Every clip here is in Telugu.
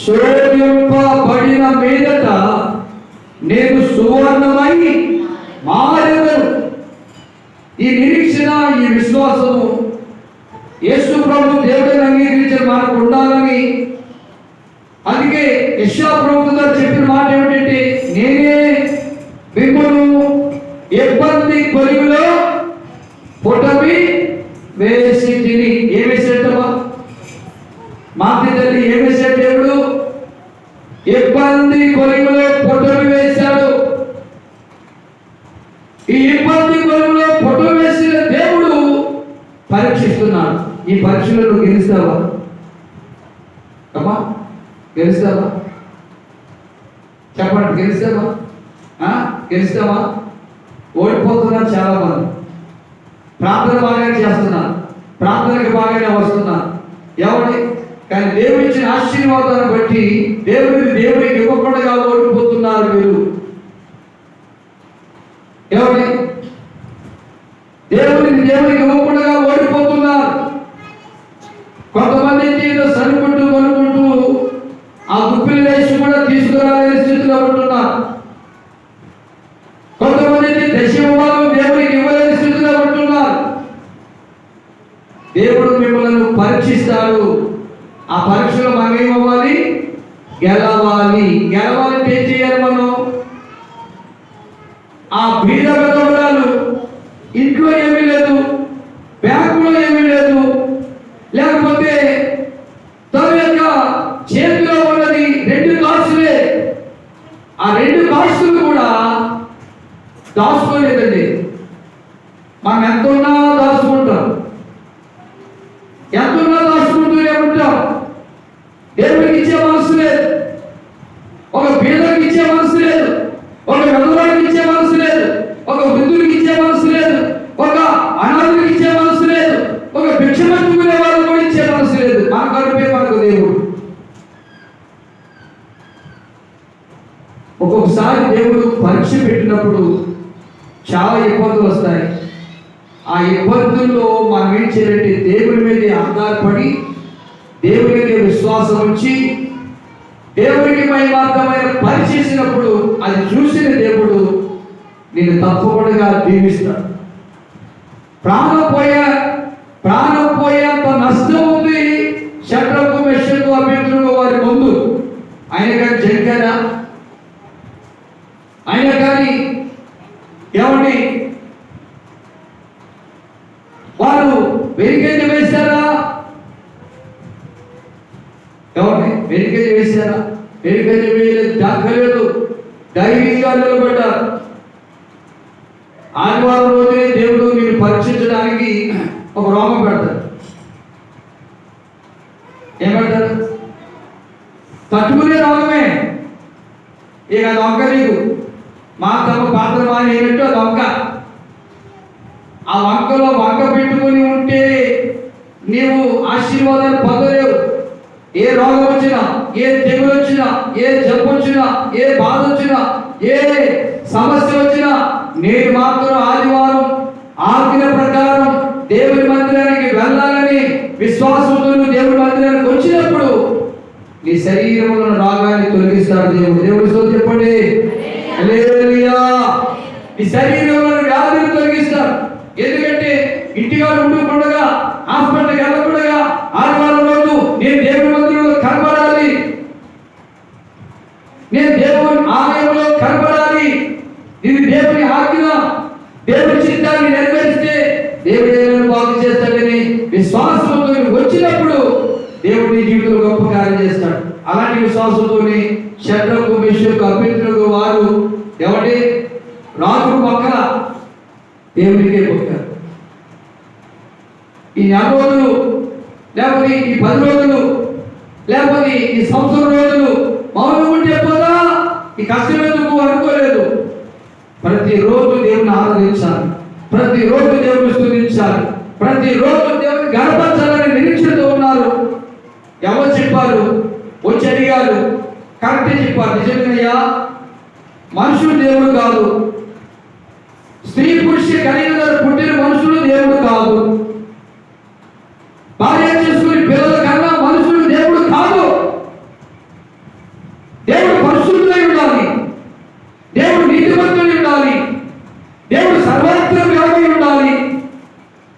శోధింపబడిన మీదట నేను సువర్ణమై మారెదను. ఈ నిరీక్షణ, ఈ విశ్వాసము యేసు ప్రభు దేవుడిని అంగీకరించిన మనకు ఉండాలని. అందుకే యెషయా ప్రభువు గారు చెప్పిన మాట ఏమిటంటే, నేనే మిమ్మును ఇబ్బంది కొలిమిలో పుటమి వేసి తిని. ఏం వేసేటమ్మా? మాతి తల్లి ఏం వేసాడు దేవుడు? ఇబ్బంది కొలిమిలో పుటమి వేశాడు. ఈ ఇబ్బంది కొలిమిలో పుటమి వేసిన దేవుడు పరీక్షిస్తున్నాడు. ఈ పరీక్షలో నువ్వు గెలుస్తావా అమ్మా? గెలుస్తావా? చెప్పండి, గెలుస్తావా? గెలుస్తావా? ఓడిపోతున్నారు చాలా మంది. ప్రార్థన బాగానే చేస్తున్నారు, ప్రార్థనకి బాగానే వస్తున్నారు, ఎవరి కానీ దేవుడు ఇచ్చిన ఆశీర్వాదాన్ని బట్టి దేవుడికి ఇవ్వకుండా ఓడిపోతున్నారు మీరు. ఎవరి దేవుడికి ఇవ్వకుండా ఓడిపోతున్నారు. కొంతమంది ఏదో సరిపట్టు కొనుక్కుంటూ ఆ గుప్పిలి వేసి కూడా తీసుకురాలేని స్థితిలో ఉంటున్నారు. కొంతమంది దశమభాగం దేవుడికి ఇవ్వలేని స్థితిలో ఉంటున్నారు. దేవుడు మిమ్మల్ని పరీక్షిస్తాడు. ఆ పరీక్షలో మనం ఏమవ్వాలి? గెలవాలి. గెలవాలంటే ఏం చేయాలి మనం? ఆ బీద విధవరాలు ఇంట్లో ఏమీ లేదు, బ్యాంకులో ఏమీ లేదు, లేకపోతే తన యొక్క చేతిలో ఉన్నది 2 కాసులే. ఆ 2 కాసులు కూడా దాచుకోలేదండి. మనం ఎంత ఉన్నా దాచుకుంటాం, ఎంత ఉన్నా దాచుకుంటూనే ఉంటాం. దేవుడికి ఇచ్చే మనసు లేదు, ఒక బీదకి ఇచ్చే మనసు లేదు, ఒక విధవరానికి ఇచ్చే మనసు లేదు, ఒక వృద్ధుడికి ఇచ్చే మనసు లేదు, ఒక అనాథుడికి ఇచ్చే మనసు లేదు, ఒక భిక్షమట్టుకునే వాళ్ళు కూడా ఇచ్చే మనసు లేదు. మన కడుపే మనకు దేవుడు. ఒక్కొక్కసారి దేవుడు పరీక్ష పెట్టినప్పుడు చాలా ఇబ్బందులు వస్తాయి. ఆ ఇబ్బందుల్లో మనం ఏం చేయాలంటే దేవుడి మీద ఆధారపడి, దేవుడి మీద విశ్వాసం ఉంచి, దేవుడికి మహిమార్థమైన పని చేసినప్పుడు అది చూసిన దేవుడు నిన్ను తప్పకుండా దీవిస్తాడు. ప్రాణం పోయేంత నష్టం ఉంది షడ్రకు, మెషకు, అబేద్నెగో వారి ముందు. ఆయన కానీ జంకారా? ఆయన కానీ ఎవరిని వారు వెరికేజ్ వేశారా? ఎవరిని వెరికేజ్ వేశారా? వెరికేజ్ వేయలేదు, దాక్కలేదు, ధైర్యంగా నిలబడ్డారు. ఆదివారం రోజే దేవుడు నిన్ను పరీక్షించడానికి ఒక రోగం పెడతాడు. ఏమంటారు? తట్టుకునే రోగమే. ఇక దొంగ నీకు మా తమ పాత్ర మాని ఏంటో దొంగ. ఆ వంకలో వంక పెట్టుకుని ఉంటే నీవు ఆశీర్వాదాలు పొందలేవు. ఏ రోగం వచ్చినా, ఏ తెగులు వచ్చినా, ఏ జబ్బు వచ్చినా, ఏ బాధ వచ్చినా, ఏ సమస్య వచ్చినా, నేను మాత్రం ఆదివారం ఆజ్ఞ ప్రకారం దేవుని మందిరానికి వెళ్ళాలని విశ్వాసంతో దేవుడి మందిరానికి వచ్చినప్పుడు నీ శరీరంలో రోగాన్ని తొలగిస్తాడు దేవుడు. దేవుడి స్తోత్రం చెప్పండి. హల్లెలూయా. నీ శరీరంలో వ్యాధిని తొలగిస్తాడు. ఎందుకంటే ఇంటిగా ఉండకుండా, హాస్పిటల్కి వెళ్ళకుండా ఆదివారం రోజు నేను దేవుడి మందిరంలో కనబడాలి, నేను దేవుని ఆలయంలో కనబడాలి, ఇది దేవుని ఆజ్ఞ, దేవుని చిత్తాన్ని నెరవేరిస్తే దేవుడు ఏదైనా బాగు చేస్తాడని విశ్వాసంతో వచ్చినప్పుడు దేవుడు నీ జీవితంలో గొప్ప కార్యం చేస్తాడు. అలాంటి విశ్వాసంతోనే షడ్రకు, మెషకు, అబేద్నెగో వారు ఎవరి రాజు పక్కన దేవునికే మొక్కారు. ఈ 4 రోజులు లేకపోతే ఈ 10 రోజులు లేకపోతే ఈ సంవత్సరం రోజులు మౌనం ఉంటే పోదా, ఈ కష్టం ఎందుకు అనుకోలేదు. ప్రతిరోజు దేవుని ఆరాధించాలి, ప్రతిరోజు దేవుని స్తుతించాలి, ప్రతిరోజు దేవుని గణపరచాలని నిరీక్షతో ఉన్నారు. ఎవరు చెప్పారు? వచ్చి అడిగాడు. కరెక్టే చెప్పారు, నిజమేనయ్యా, మనుషులు దేవుడు కాదు, స్త్రీ పురుష కలిగిన పుట్టిన మనుషులు దేవుడు కాదు, భార్య చేసుకుని పిల్లల కన్నా మనుషులు దేవుడు కాదు. దేవుడు పరిశుద్ధులై ఉండాలి, దేవుడు నీతిమంతుడై ఉండాలి, దేవుడు సర్వత్ర వ్యాపి ఉండాలి,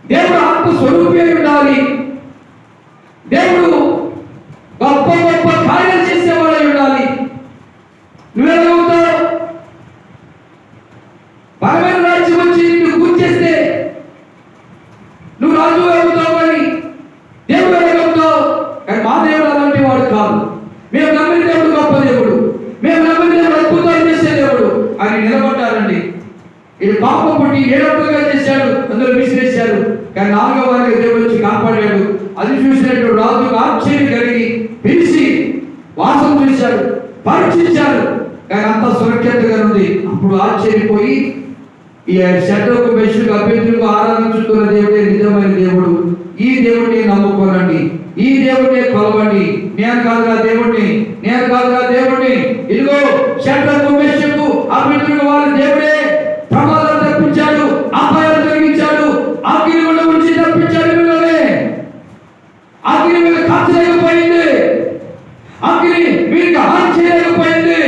దేవుడు ఆత్మస్వరూపి అయి ఉండాలి, దేవుడు గొప్ప గొప్ప కార్యాలు చేసేవాడై ఉండాలి. నువ్వెలాగవుతావు? బలమైన రాజ్యం వచ్చి నిన్ను కూర్చేస్తే నువ్వు రాజు అవుతావు అని దేవుడు ఎలాగవుతావు? కానీ మా దేవుడు అలాంటి వాడు కాదు. మేము నమ్మిన దేవుడు గొప్ప దేవుడు, మేము నమ్మిన దేవుడు అద్భుతాలు చేసే దేవుడు అని నిలబడ్డారండి. ఇది పాపం పుట్టి ఏడొక్కగా చేశాడు, అందులో విసిరేశారు. కానీ నాలుగో వారికి దేవుడు వచ్చి కాపాడాడు. అది చూసినట్టు రాజుకు ఆశ్చర్యం కలిగి పిలిచి వాసం చూశాడు, పరీక్షించాడు. కానీ అంత సురక్షితంగా ఉంది. అప్పుడు ఆశ్చర్యపోయి ఈ శత్రువుకు మెషుకు అభ్యర్థులకు ఆరాధించుతున్న దేవుడే నిజమైన దేవుడు, ఈ దేవుడిని నమ్ముకోనండి, ఈ దేవుడిని కొలవండి. నేను కాదుగా దేవుడిని, నేను కాదుగా దేవుడిని. ఇదిగో శత్రువుకు మెషుకు అభ్యర్థులకు వాళ్ళ దేవుడే ప్రమాదం తప్పించాడు, అపాయాలు తొలగించాడు, అగ్ని గుండం నుంచి తప్పించాడు. వీళ్ళనే అగ్ని మీద కాచలేకపోయింది, అగ్ని వీరికి హాని చేయలేకపోయింది.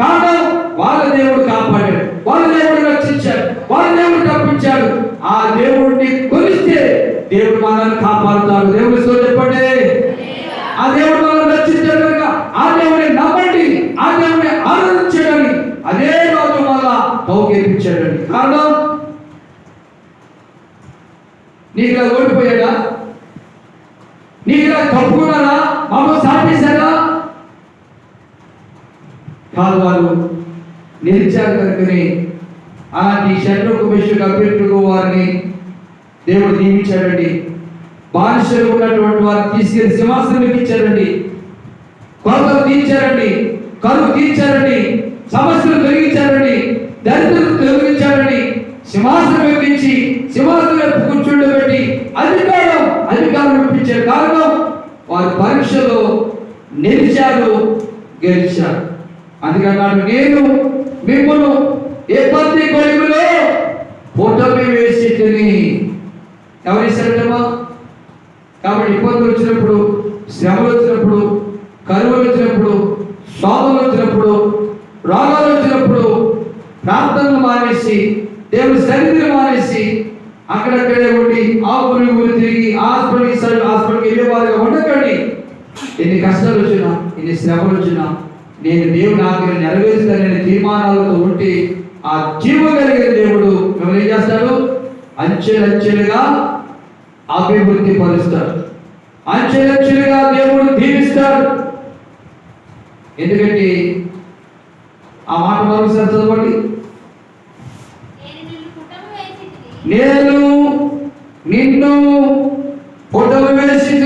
కారణం వాళ్ళ దేవుడు కాపాడాడు, వాళ్ళ దేవుడు రక్షించాడు, వాళ్ళ దేవుడు తప్పించాడు. ఆ దేవుడిని కొలిస్తే దేవుడు మనల్ని కాపాడుతాడు. దేవుడు చెప్పండి, ఆ దేవుడు మనల్ని రక్షించాడు కనుక ఆ దేవుడిని నమ్మండి, ఆ దేవుడిని ఆరాధించండి. అదే రోజు మళ్ళా పౌకేపించాడండి. కారణం నీకు ఇలా ఓడిపోయాడా, నీకు ఇలా తప్పుకున్నారా, మమ్మల్ని సాటిస్తారా? కాదు, వాళ్ళు నిలిచారు కనుకనే అలాంటి శత్రువుకు విషయం అభ్యర్థులకు వారిని దేవుడు దీవించాడండి. బానిసలు ఉన్నటువంటి వారిని తీసుకెళ్లి సింహాసనం ఎక్కించారండి, కొరతలు తీర్చారండి, కరువు తీర్చారండి, సమస్యలు తొలగించారండి, దరిద్రతలు తొలగించారండి. సింహాసనం ఎక్కించి సింహాసనం వైపు కూర్చుండబెట్టి అధికారం ఇప్పించారు. కారణం వారి పరీక్షలో నిలిచారు, గెలిచారు. అందుకన్నాడు, నేను మిమ్మల్ని ఇబ్బంది కొలుగులో పుటమి వేసి తిని. ఎవరేశారమ్మా? కాబట్టి ఇబ్బందులు వచ్చినప్పుడు, శ్రమలు వచ్చినప్పుడు, కరువులు వచ్చినప్పుడు, శోధనలు వచ్చినప్పుడు, రోగాలు వచ్చినప్పుడు ప్రార్థనలు మానేసి, దేవుని సన్నిధిని మానేసి అక్కడక్కడే ఉండి ఆవుని ఊరి తిరిగి హాస్పిటల్కి వెళ్ళేవారుగా ఉండకండి. ఎన్ని కష్టాలు వచ్చినా, ఎన్ని శ్రమలు వచ్చినా నేను దేవుని ఆజ్ఞను నెరవేరుస్తాననే తీర్మానాలతో ఉంటే ఆ జీవం కలిగిన దేవుడు మిమ్మల్ని ఏం చేస్తాడు? అంచెలంచెలుగా అభివృద్ధి పరుస్తాడు, అంచెలంచెలుగా దేవుడు దీవిస్తాడు. ఎందుకంటే ఆ మాట మరోసారి చదవండి. నేను నిన్ను పుటమి వేసి